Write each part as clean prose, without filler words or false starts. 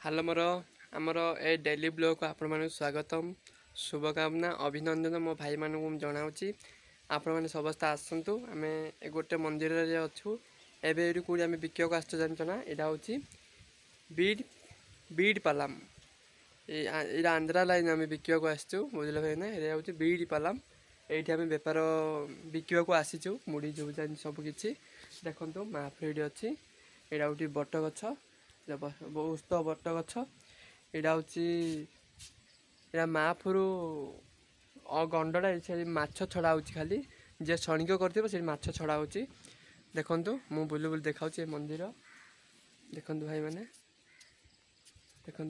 Hello आमर ए daily blog को आपण मानक स्वागतम शुभकामना अभिनंदन मो भाई मानक जनावि आपण मैंने समस्त आसतु आम गोटे मंदिर रे अच्छु एवं कौटी आम विकक आस जानना यहाँ हूँ बीड बीड पालाम ये आंध्रा लाइन आम विकक आसचु बुझल भाई ना ये हूँ बीड पालाम ये आम बेपार विकक आसीचु मुड़ी जो सबकि देखो महाफ्रेड अच्छी यहाँ हूँ बट गछ बहुत बट गछ यहाँ हूँ माफुरु गंडा माछ छड़ा हो खाली जे क्षणिक कर माछ छड़ा हो देखु मु बुली बुली देखा मंदिर देखु भाई मैंने देखु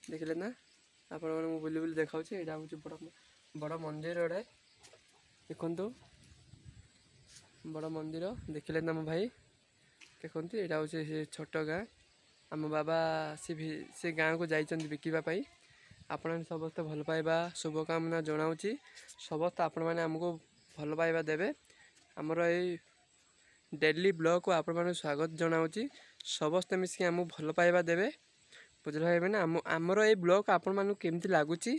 देखिले ना आपण मैंने बुली बुली देखा यहाँ हूँ बड़ बड़ मंदिर गोटे देखु बड़ मंदिर देखिले ना मो भाई देखते यहाँ हूँ छोट गाँ आम बाबा से गाँव को जाइए बिकापी आपण समस्त भल पाइबा शुभकामना जनाऊँगी समस्त आपण मैंने आमको भल पाइबा देवे आमर ये डेली ब्लॉग को आपण मैंने स्वागत जनाऊँगी समस्त मिसिक आमको भल पाइबा देवे बुझल भाई मैंने आमर ये ब्लॉग आपण मानक केमती लगुच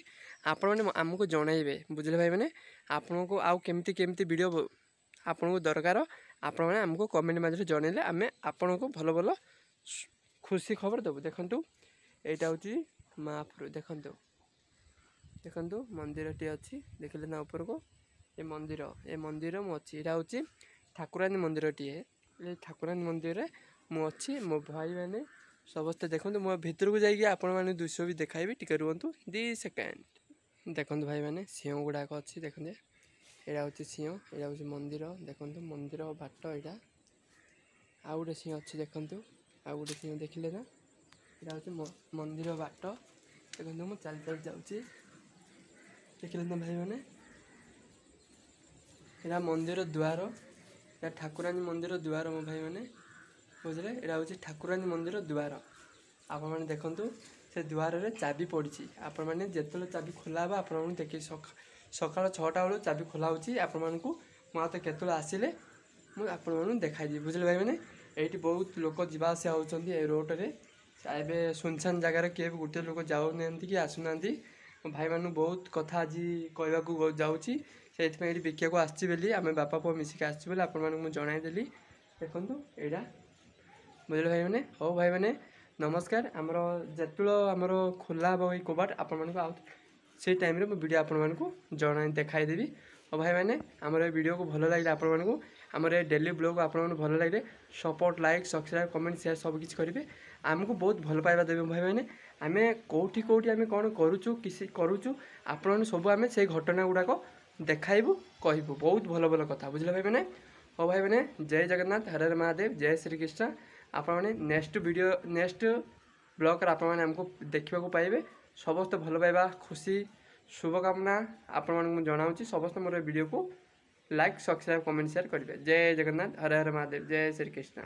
आपण मैंने आमको जनइबे बुझल भाई मैंने आपण को आउ केमती केमती वीडियो आपण को दरकार आपण मैंने आमको कमेंट मध्य जनइले आम आपण को भल भल खुशी खबर देव देखु यहाँ हूँ महाप्रभु देखु मंदिर टी अच्छी देखिले ना ऊपर को ये मंदिर मुझे यहाँ हूँ ठाकुरानी मंदिर टीए ठाकुरानी मंदिर मु अच्छी मो भाई मैंने समस्ते देखो मो भितर को जाइए आपण मैंने दृश्य भी देखाइबी टिके रुहतु 2 सेकेंड देखो भाई मैंने सिंह गुड़ाक अच्छी देखते यहाँ हूँ सिंह यहाँ हूँ मंदिर देखो मंदिर बाट यहाँ आउ गोटे सिंह अच्छी देखु आउ गोटे सिंह देखिले ना यहाँ हूँ मंदिर बाट देखो मुझे चल चल जाऊँगी देखिले ना भाई मैंने यहाँ मंदिर द्वार या ठाकुरानी मंदिर द्वार मो भाई मैंने बुझे यहाँ हूँ ठाकुरानी मंदिर द्वार आप मैंने देखु से द्वार रे चाबी पड़ी आपण मैंने जिते चाबी खोला हे आप देखिए सकाल 6टा बेलू चाबी खोला हो मत के आसिले मुझे देखाई बुझे भाई मैंने ये बहुत लोक जावास होती रोड रे एवं सुनसान जगार किए भी गोटे लोक जाऊना कि आसुना भाई मान बहुत कथा आज कहवाक जाऊँगी से विकक आसी आम बापा पुआ मिसिक आसू जनईदेली देखु यहाँ बुझे भाई मैंने हो भाई मैंने नमस्कार आमर जो आमर खोला हे कबाट आपण से टाइम रे वीडियो आपण मानक जन देखाईदेवी और भाई मैंने आमर वीडियो को भल लगे आपण मानक आमर डेली ब्लॉग आपण भल लगे support like subscribe comment share सब किसी करेंगे आमको बहुत भल पाइबा देवे भाई मैंने आम कौटी कौटी आम कौन करुचु किसी करुचु आपण सब आम से घटना गुड़ाक देखाइबू कहबू बहुत भल भल कथा बुझे भाई मैंने हो भाई मैंने जय जगन्नाथ हर हर महादेव जय श्री कृष्ण आपण मैंने नेक्स्ट ब्लॉग आप आमको देखा पाइबे समस्त भल पाइबा खुशी शुभकामना आपण मानक जनाऊँगी समस्त मोर वीडियो को लाइक सब्सक्राइब कमेंट शेयर करेंगे जय जगन्नाथ हर हर महादेव जय श्री कृष्ण।